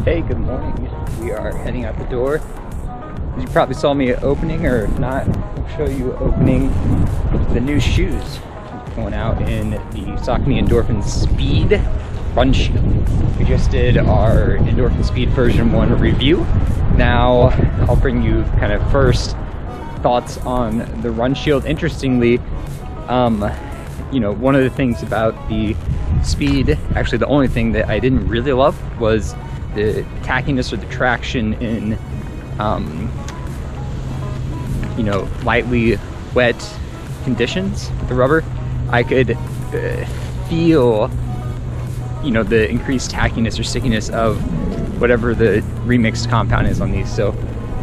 Hey, good morning. We are heading out the door. You probably saw me opening, or if not, I'll show you opening the new shoes. Going out in the Saucony Endorphin Speed RUNSHIELD. We just did our Endorphin Speed version 1 review. Now I'll bring you kind of first thoughts on the RUNSHIELD. Interestingly, you know, one of the things about the Speed, actually the only thing that I didn't really love was the tackiness or the traction in, you know, lightly wet conditions with the rubber. I could feel, you know, the increased tackiness or stickiness of whatever the remixed compound is on these. So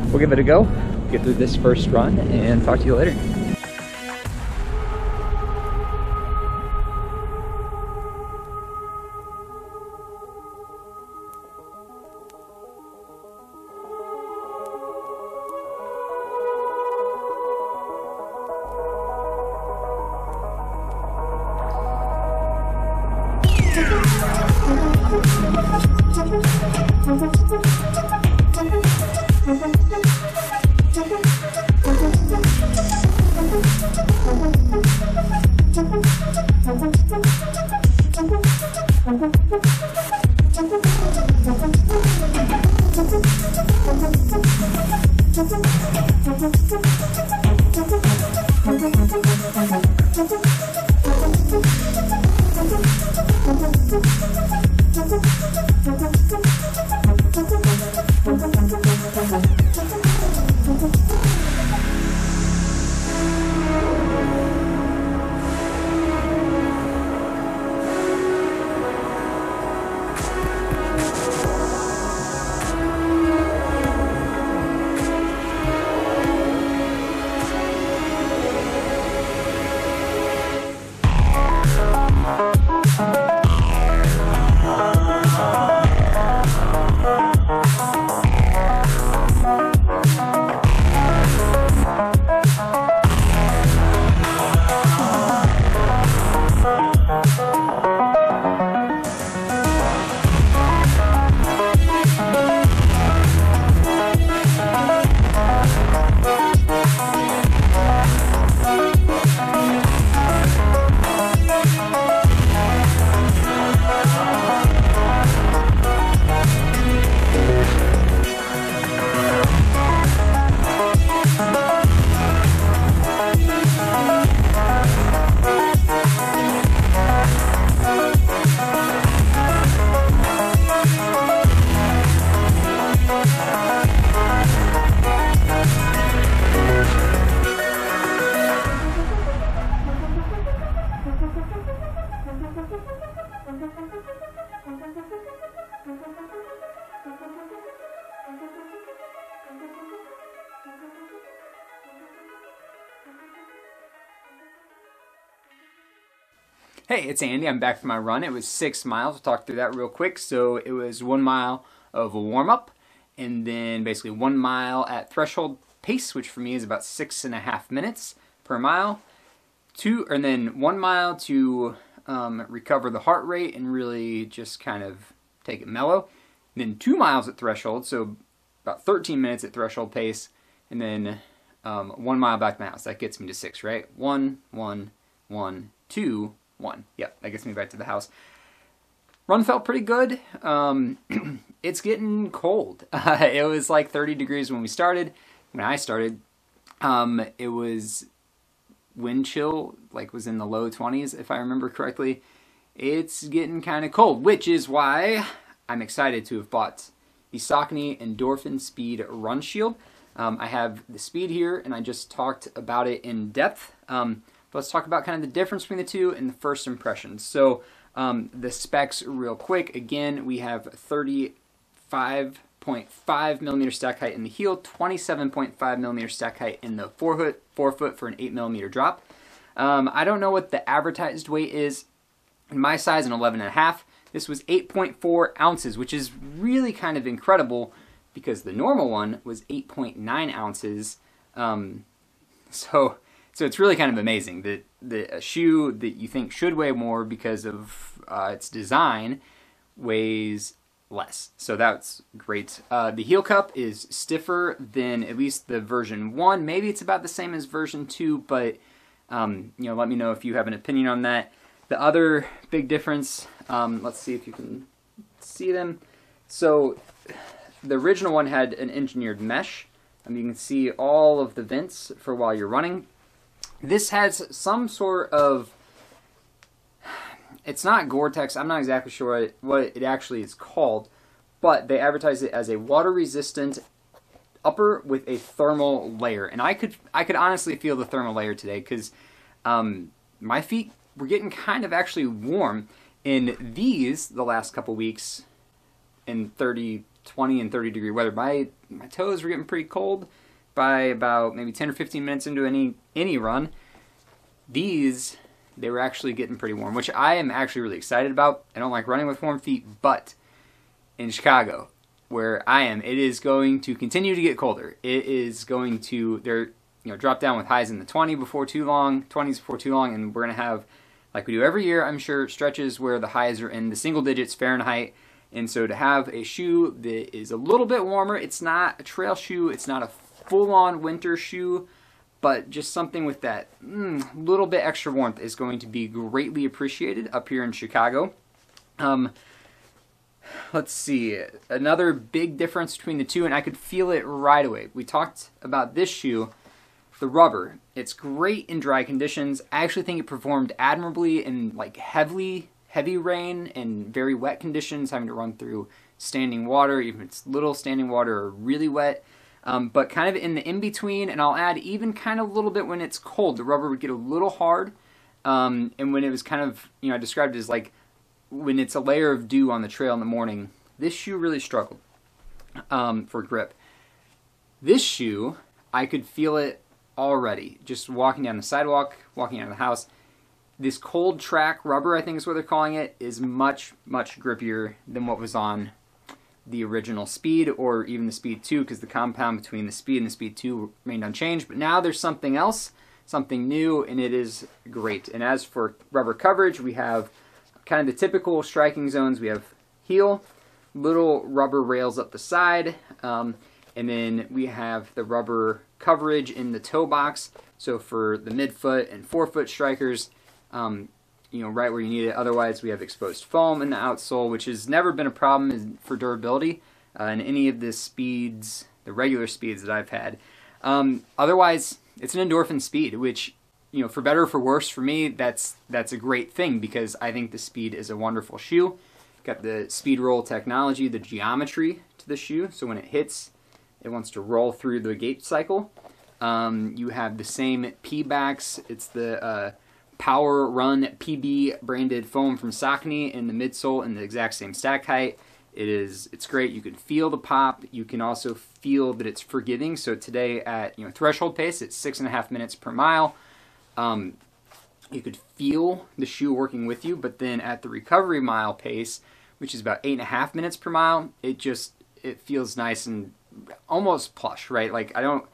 we'll give it a go, get through this first run, and talk to you later. Hey, it's Andy. I'm back from my run. It was 6 miles. We'll talk through that real quick. So it was 1 mile of a warm-up, and then basically 1 mile at threshold pace, which for me is about 6.5 minutes per mile. And then 1 mile to recover the heart rate and really just kind of take it mellow. And then 2 miles at threshold, so about 13 minutes at threshold pace, and then 1 mile back to my house. That gets me to 6, right? 1, 1, 1, 2, 1. Yep, that gets me back to the house. Run felt pretty good. It's getting cold. It was like 30 degrees when we started. When I started, it was wind chill, like was in the low 20s if I remember correctly. It's getting kind of cold, which is why I'm excited to have bought the Saucony Endorphin Speed RUNSHIELD. I have the Speed here, and I just talked about it in depth. Let's talk about kind of the difference between the two and the first impressions. So the specs real quick. Again, we have 35.5 millimeter stack height in the heel, 27.5 millimeter stack height in the forefoot for an 8 millimeter drop. I don't know what the advertised weight is. In my size, an 11.5. This was 8.4 ounces, which is really kind of incredible because the normal one was 8.9 ounces. So it's really kind of amazing that a shoe that you think should weigh more because of its design weighs less. So that's great. The heel cup is stiffer than at least the version 1. Maybe it's about the same as version 2, but you know, let me know if you have an opinion on that. The other big difference, let's see if you can see them. So the original one had an engineered mesh. You can see all of the vents for while you're running. This has some sort of, it's not Gore-Tex, I'm not exactly sure what it actually is called, but they advertise it as a water-resistant upper with a thermal layer. And I could honestly feel the thermal layer today, because my feet were getting kind of actually warm in these the last couple weeks in 20 and 30 degree weather. My toes were getting pretty cold by about maybe 10 or 15 minutes into any run. These, they were actually getting pretty warm, which I am actually really excited about. I don't like running with warm feet, but in Chicago, where I am, it is going to continue to get colder. It is going to, drop down with highs in the 20s before too long, and we're going to have, like we do every year, I'm sure, stretches where the highs are in the single digits Fahrenheit. And so to have a shoe that is a little bit warmer, it's not a trail shoe, it's not a full-on winter shoe, but just something with that little bit extra warmth is going to be greatly appreciated up here in Chicago. Let's see, another big difference between the two, and I could feel it right away. We talked about this shoe, the rubber. It's great in dry conditions. I actually think it performed admirably in like heavy rain and very wet conditions, having to run through standing water, even if it's little standing water or really wet. But kind of in the in-between, and I'll add even kind of a little bit when it's cold, the rubber would get a little hard. And when it was kind of, I described it as like when it's a layer of dew on the trail in the morning, this shoe really struggled for grip. This shoe, I could feel it already, just walking down the sidewalk, walking out of the house. This ColdTrac rubber, I think is what they're calling it, is much, much grippier than what was on the original Speed, or even the Speed 2, because the compound between the Speed and the Speed 2 remained unchanged. But now there's something else, something new, and it is great. And as for rubber coverage, we have kind of the typical striking zones. We have heel, little rubber rails up the side, and then we have the rubber coverage in the toe box. So for the midfoot and forefoot strikers, right where you need it. Otherwise, we have exposed foam in the outsole, which has never been a problem for durability in any of the speeds, the regular speeds that I've had. Otherwise, it's an Endorphin Speed, which, for better or for worse, for me, that's a great thing, because I think the Speed is a wonderful shoe. Got the speed roll technology, the geometry to the shoe, so when it hits, it wants to roll through the gait cycle. You have the same P-backs. It's the Power Run PB branded foam from Saucony in the midsole and the exact same stack height. It's great. You can feel the pop. You can also feel that it's forgiving. So today at threshold pace, it's 6.5 minutes per mile. You could feel the shoe working with you, but then at the recovery mile pace, which is about 8.5 minutes per mile, it feels nice and almost plush, right? Like I don't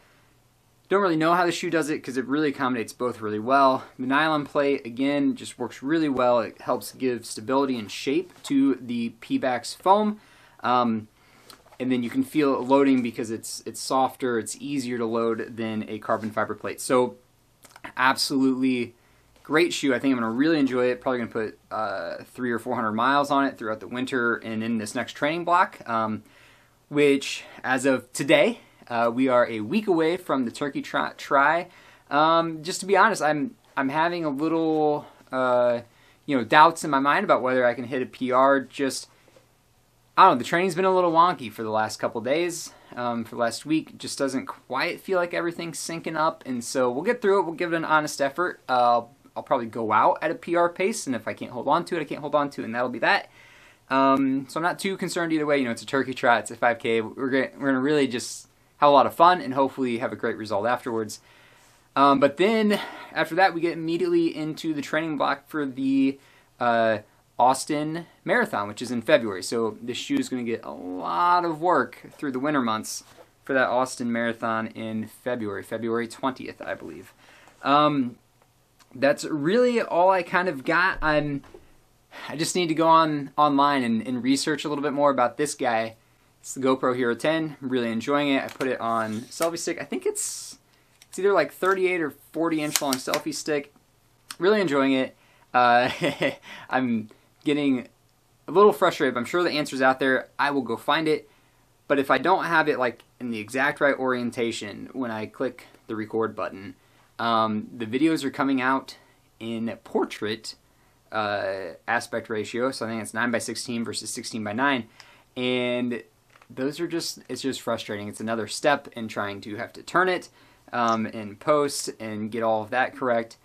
really know how the shoe does it, because it really accommodates both really well. The nylon plate, again, just works really well. It helps give stability and shape to the P-backs foam. And then you can feel it loading because it's softer, it's easier to load than a carbon fiber plate. So absolutely great shoe. I think I'm going to really enjoy it. Probably going to put 300 or 400 miles on it throughout the winter and in this next training block, which as of today, we are a week away from the Turkey Try. Just to be honest, I'm having a little doubts in my mind about whether I can hit a PR. Just, I don't know, the training's been a little wonky for the last couple days. For the last week, it just doesn't quite feel like everything's syncing up, and so we'll get through it. We'll give it an honest effort. I'll probably go out at a PR pace, and if I can't hold on to it, I can't hold on to it, and that'll be that. So I'm not too concerned either way. It's a Turkey Try, it's a 5K. We're gonna really just have a lot of fun and hopefully have a great result afterwards. But then after that, we get immediately into the training block for the Austin Marathon, which is in February. So this shoe is going to get a lot of work through the winter months for that Austin Marathon in February 20th, I believe. That's really all I kind of got. I'm I just need to go online and research a little bit more about this guy. It's the GoPro Hero 10. I'm really enjoying it. I put it on selfie stick. I think it's either like 38 or 40 inch long selfie stick. Really enjoying it. I'm getting a little frustrated, but I'm sure the answer's out there. I will go find it. But if I don't have it like in the exact right orientation when I click the record button, the videos are coming out in portrait aspect ratio. So I think it's 9:16 versus 16:9. And those are it's just frustrating. It's another step in trying to have to turn it and post and get all of that correct.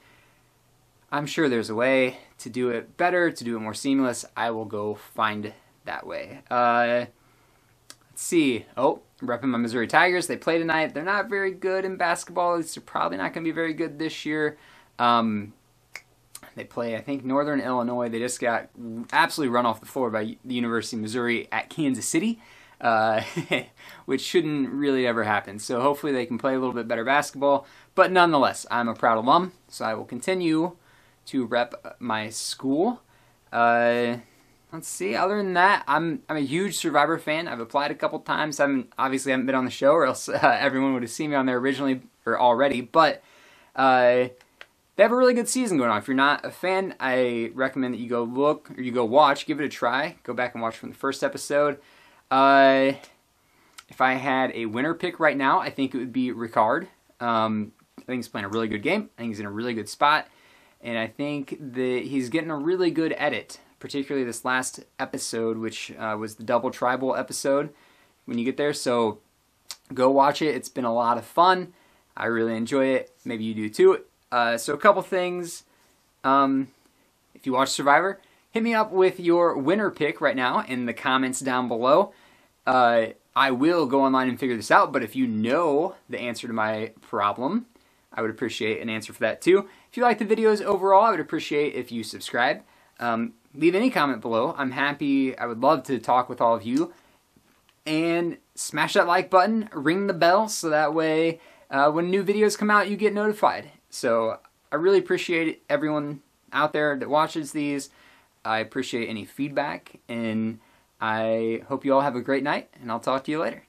I'm sure there's a way to do it better, to do it more seamless. I will go find that way. Let's see. Oh, I'm repping my Missouri Tigers. They play tonight. They're not very good in basketball. At least they're probably not going to be very good this year. They play, I think, Northern Illinois. They just got absolutely run off the floor by the University of Missouri at Kansas City, which shouldn't really ever happen. So hopefully they can play a little bit better basketball. But nonetheless, I'm a proud alum, so I will continue to rep my school. Let's see. Other than that, I'm a huge Survivor fan. I've applied a couple times. Obviously haven't been on the show, or else everyone would have seen me on there originally or already. But they have a really good season going on. If you're not a fan, I recommend that you go look or you go watch. Give it a try. Go back and watch from the first episode. If I had a winner pick right now, I think it would be Ricard. I think he's playing a really good game. I think he's in a really good spot. And I think that he's getting a really good edit, particularly this last episode, which was the double tribal episode when you get there. So go watch it. It's been a lot of fun. I really enjoy it. Maybe you do too. So a couple things. If you watch Survivor, hit me up with your winner pick right now in the comments down below. I will go online and figure this out, but if you know the answer to my problem, I would appreciate an answer for that too. If you like the videos overall, I would appreciate if you subscribe. Leave any comment below. I'm happy. I would love to talk with all of you. And smash that like button, ring the bell, so that way when new videos come out, you get notified. So I really appreciate everyone out there that watches these. I appreciate any feedback, and I hope you all have a great night, and I'll talk to you later.